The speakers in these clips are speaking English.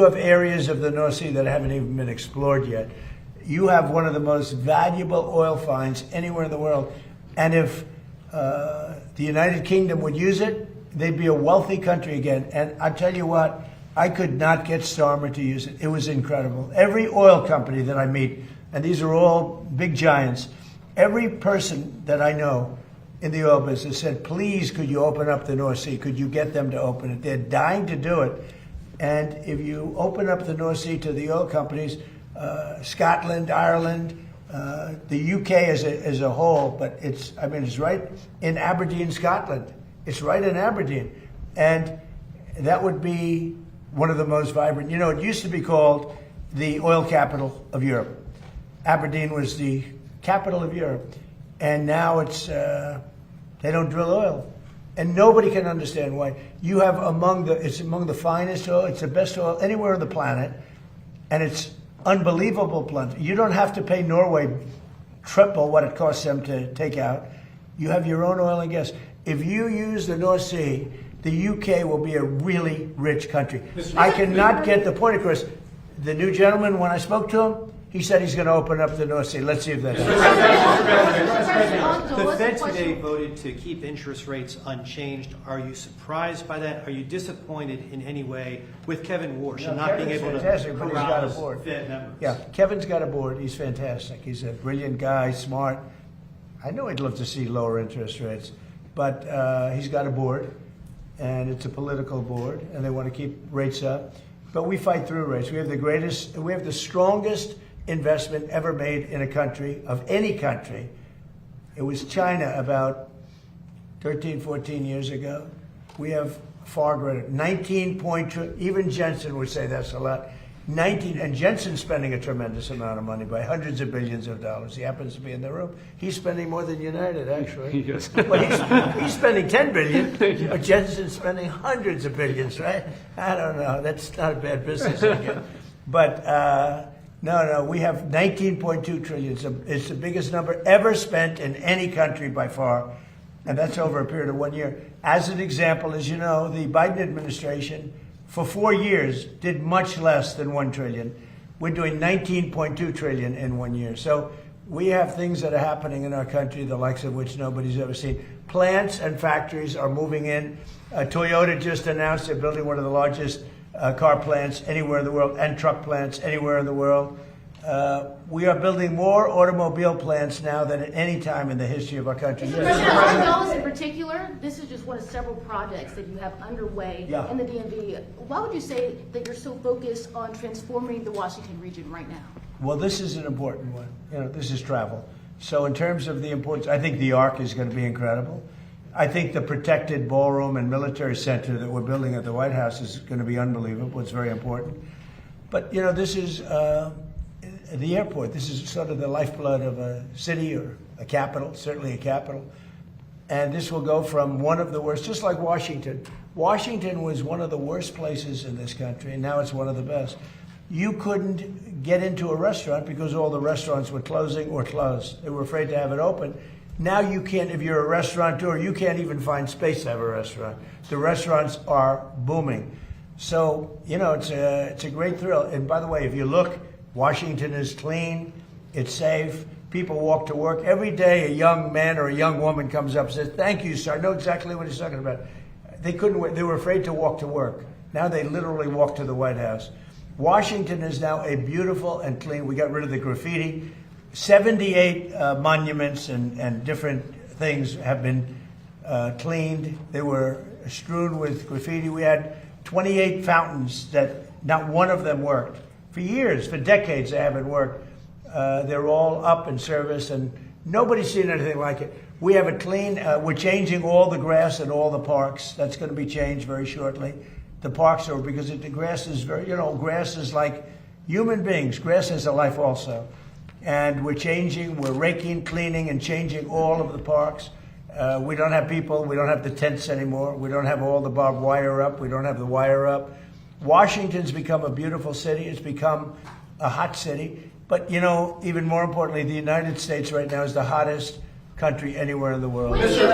You have areas of the North Sea that haven't even been explored yet. You have one of the most valuable oil finds anywhere in the world. And if the United Kingdom would use it, they'd be a wealthy country again. And I tell you what, I could not get Starmer to use it. It was incredible. Every oil company that I meet, and these are all big giants, every person that I know in the oil business said, please, could you open up the North Sea? Could you get them to open it? They're dying to do it. And if you open up the North Sea to the oil companies, Scotland, Ireland, the UK as a whole, but it's right in Aberdeen, Scotland. It's right in Aberdeen. And that would be one of the most vibrant. You know, it used to be called the oil capital of Europe. Aberdeen was the capital of Europe. And now it's, they don't drill oil. And nobody can understand why. You have it's among the finest oil, it's the best oil anywhere on the planet, and it's unbelievable plenty. You don't have to pay Norway triple what it costs them to take out. You have your own oil and gas. If you use the North Sea, the UK will be a really rich country. I cannot get the point across. The new gentleman, when I spoke to him, he said he's going to open up the North Sea. Let's see if that happens. The Fed today voted to keep interest rates unchanged. Are you surprised by that? Are you disappointed in any way with Kevin Warsh and not being able to corral Fed members? Yeah, Kevin's got a board. He's fantastic. He's a brilliant guy, smart. I know he'd love to see lower interest rates, but he's got a board, and it's a political board, and they want to keep rates up. But we fight through rates. We have the strongest investment ever made in a country, of any country. It was China about 13, 14 years ago. We have far greater, 19.2, even Jensen would say that's a lot. 19, and Jensen's spending a tremendous amount of money by hundreds of billions of dollars. He happens to be in the room. He's spending more than United, actually. Yes. Well, he's spending 10 billion, but Jensen's spending hundreds of billions, right? I don't know. That's not a bad business idea. But no, we have 19.2 trillion. It's the biggest number ever spent in any country by far, and that's over a period of 1 year. As an example, as you know, the Biden administration for 4 years did much less than 1 trillion. We're doing 19.2 trillion in 1 year. So we have things that are happening in our country, the likes of which nobody's ever seen. Plants and factories are moving in. Toyota just announced they're building one of the largest car plants anywhere in the world, and truck plants anywhere in the world. We are building more automobile plants now than at any time in the history of our country. Mr. President, on in particular, this is just one of several projects that you have underway in the DMV. Why would you say that you're so focused on transforming the Washington region right now? Well, this is an important one. You know, this is travel. So in terms of the importance, I think the Arc is going to be incredible. I think the protected ballroom and military center that we're building at the White House is going to be unbelievable. It's very important. But, you know, this is the airport. This is sort of the lifeblood of a city or a capital, certainly a capital. And this will go from one of the worst, just like Washington. Washington was one of the worst places in this country, and now it's one of the best. You couldn't get into a restaurant because all the restaurants were closing or closed. They were afraid to have it open. Now you can't, if you're a restaurateur, you can't even find space to have a restaurant. The restaurants are booming. So, you know, it's a great thrill. And by the way, if you look, Washington is clean, it's safe, people walk to work. Every day a young man or a young woman comes up and says, thank you, sir. I know exactly what he's talking about. They were afraid to walk to work. Now they literally walk to the White House. Washington is now a beautiful and clean, we got rid of the graffiti. 78 monuments and different things have been cleaned. They were strewn with graffiti. We had 28 fountains that not one of them worked. For years, for decades, they haven't worked. They're all up in service, and nobody's seen anything like it. We have it clean. We're changing all the grass in all the parks. That's going to be changed very shortly. The parks are, because the grass is very, you know, grass is like human beings. Grass has a life also. And we're changing, we're raking, cleaning, and changing all of the parks. We don't have people, we don't have the tents anymore. We don't have all the barbed wire up. We don't have the wire up. Washington's become a beautiful city. It's become a hot city. But, you know, even more importantly, the United States right now is the hottest country anywhere in the world. Mr.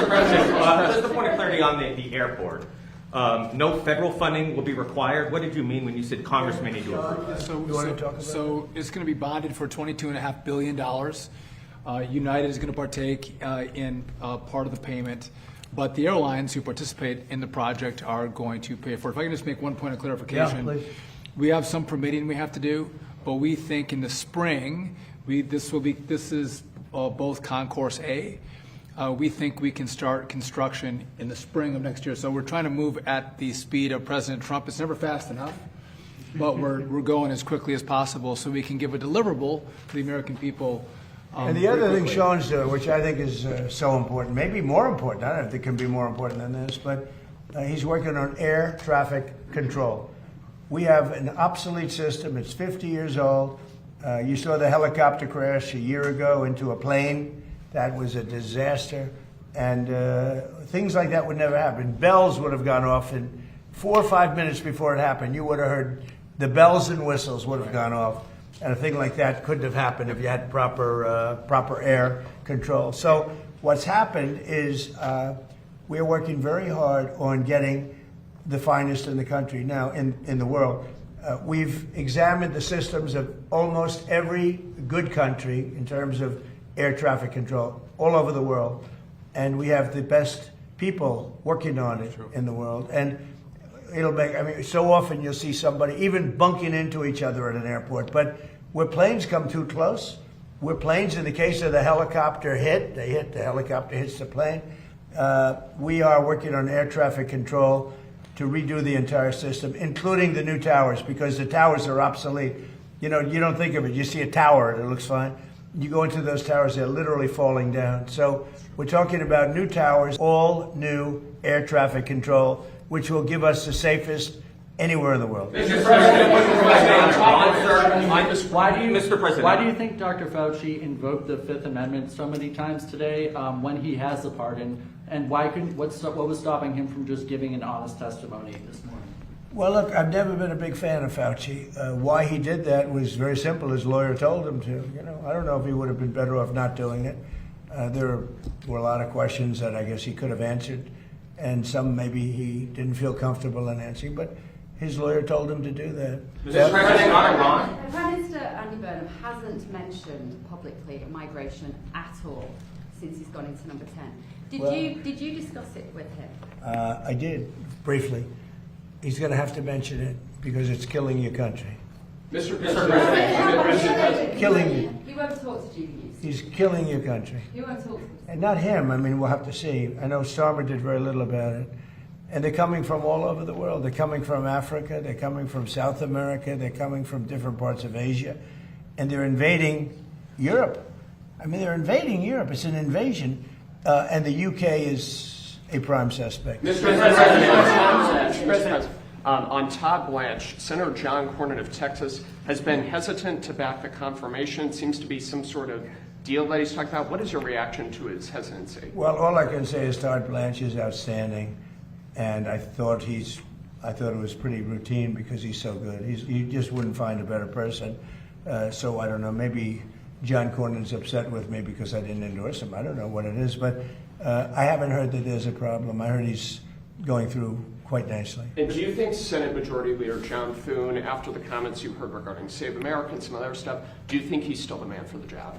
President, just a point of clarity on the airport. No federal funding will be required. What did you mean when you said Congress may need to approve? So it's going to be bonded for $22.5 billion. United is going to partake in part of the payment, but the airlines who participate in the project are going to pay for it. If I can just make one point of clarification. Yeah, please. We have some permitting we have to do, but we think in the spring, this is both Concourse A. We think we can start construction in the spring of next year. So we're trying to move at the speed of President Trump. It's never fast enough, but we're going as quickly as possible so we can give a deliverable to the American people. And the other thing Sean's doing, which I think is so important, maybe more important, I don't know if it can be more important than this, but he's working on air traffic control. We have an obsolete system. It's 50 years old. You saw the helicopter crash a year ago into a plane. That was a disaster. And things like that would never happen. Bells would have gone off in 4 or 5 minutes before it happened. You would have heard the bells and whistles would have gone off. And a thing like that couldn't have happened if you had proper air control. So what's happened is we're working very hard on getting the finest in the country now in the world. We've examined the systems of almost every good country in terms of air traffic control all over the world. And we have the best people working on it in the world. And it'll make, I mean, so often you'll see somebody even bunking into each other at an airport. But where planes come too close, where planes, in the case of the helicopter the helicopter hits the plane, we are working on air traffic control to redo the entire system, including the new towers, because the towers are obsolete. You know, you don't think of it. You see a tower, it looks fine. You go into those towers, they're literally falling down. So we're talking about new towers, all new air traffic control, which will give us the safest anywhere in the world. Mr. President, why do you think Dr. Fauci invoked the Fifth Amendment so many times today when he has the pardon? And what was stopping him from just giving an honest testimony this morning? Well, look, I've never been a big fan of Fauci. Why he did that was very simple. His lawyer told him to. You know, I don't know if he would have been better off not doing it. There were a lot of questions that I guess he could have answered, and some maybe he didn't feel comfortable in answering, but his lawyer told him to do that. Mr. President, on Iran? Prime Minister Andy Burnham hasn't mentioned publicly migration at all since he's gone into number 10. Did you discuss it with him? I did, briefly. He's going to have to mention it because it's killing your country. Mr. President, Killing you. He won't talk to GBUs. He's killing your country. He won't talk to them. And not him. I mean, we'll have to see. I know Starmer did very little about it. And they're coming from all over the world. They're coming from Africa. They're coming from South America. They're coming from different parts of Asia. And they're invading Europe. I mean, they're invading Europe. It's an invasion. And the UK is a prime suspect. Mr. President, on Todd Blanche, Senator John Cornyn of Texas has been hesitant to back the confirmation. It seems to be some sort of deal that he's talking about. What is your reaction to his hesitancy? Well, all I can say is Todd Blanche is outstanding. And I thought it was pretty routine because he's so good. You just wouldn't find a better person. So I don't know, maybe John Cornyn's upset with me because I didn't endorse him. I don't know what it is, but I haven't heard that there's a problem. I heard he's going through quite nicely. And do you think Senate Majority Leader John Thune, after the comments you heard regarding Save America and some other stuff, do you think he's still the man for the job?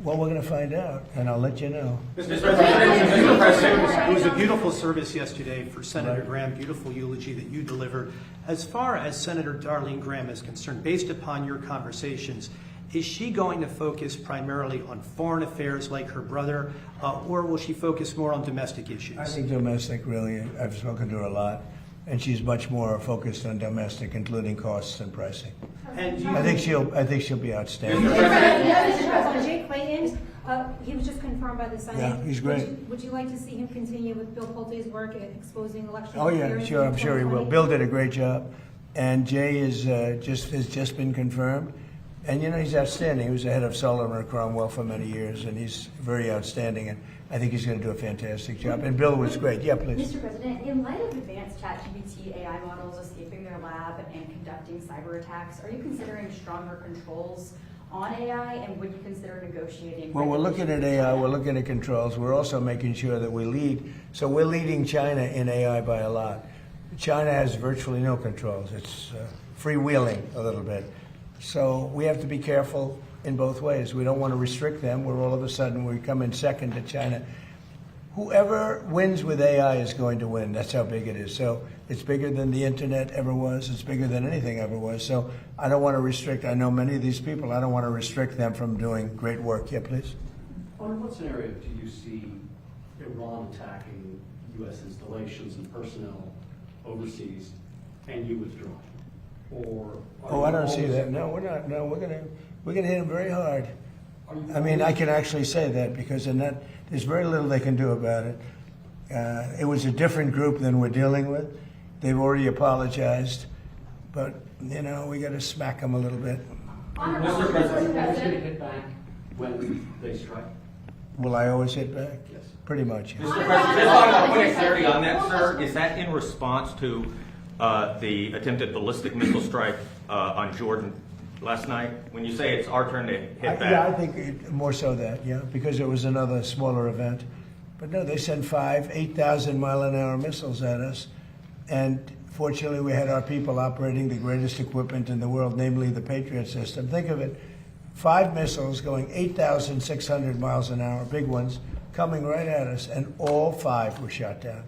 Well, we're going to find out, and I'll let you know. Mr. President, it was a beautiful service yesterday for Senator Graham, beautiful eulogy that you delivered. As far as Senator Darlene Graham is concerned, based upon your conversations, is she going to focus primarily on foreign affairs like her brother, or will she focus more on domestic issues? I think domestic, really. I've spoken to her a lot, and she's much more focused on domestic, including costs and pricing. And I think she'll be outstanding. Mr. President, Jay Clayton, he was just confirmed by the Senate. Yeah, he's great. Would you like to see him continue with Bill Pulte's work at exposing election Oh yeah, interference sure. in I'm sure he will. 2020? Bill did a great job, and Jay has just been confirmed. And you know, he's outstanding. He was the head of Sullivan and Cromwell for many years, and he's very outstanding. And I think he's going to do a fantastic job. And Bill was great. Yeah, please. Mr. President, in light of advanced ChatGPT AI models escaping their lab and conducting cyber attacks, are you considering stronger controls on AI, and would you consider negotiating? When we're looking at AI, we're looking at controls. We're also making sure that we lead. So we're leading China in AI by a lot. China has virtually no controls. It's freewheeling a little bit. So we have to be careful in both ways. We don't want to restrict them, where all of a sudden we come in second to China. Whoever wins with AI is going to win. That's how big it is. So it's bigger than the internet ever was. It's bigger than anything ever was. So I don't want to restrict. I know many of these people. I don't want to restrict them from doing great work. Yeah, please. Under what scenario do you see Iran attacking U.S. installations and personnel overseas and you withdrawing? Or I don't see that. No, we're not. No, we're gonna hit them very hard. I mean, I can actually say that because there's very little they can do about it. It was a different group than we're dealing with. They've already apologized, but we got to smack them a little bit. Mr. President, are you going to hit back when they strike? Will I always hit back? Yes. Pretty much. Yes. Mr. President, just want a point of clarity on that, sir. Is that in response to the attempted ballistic missile strike on Jordan last night? When you say it's our turn to hit back? Yeah, I think more so that, because it was another smaller event. But no, they sent 8,000-mile-an-hour missiles at us. And fortunately, we had our people operating the greatest equipment in the world, namely the Patriot system. Think of it, 5 missiles going 8,600 miles an hour, big ones, coming right at us, and all 5 were shot down.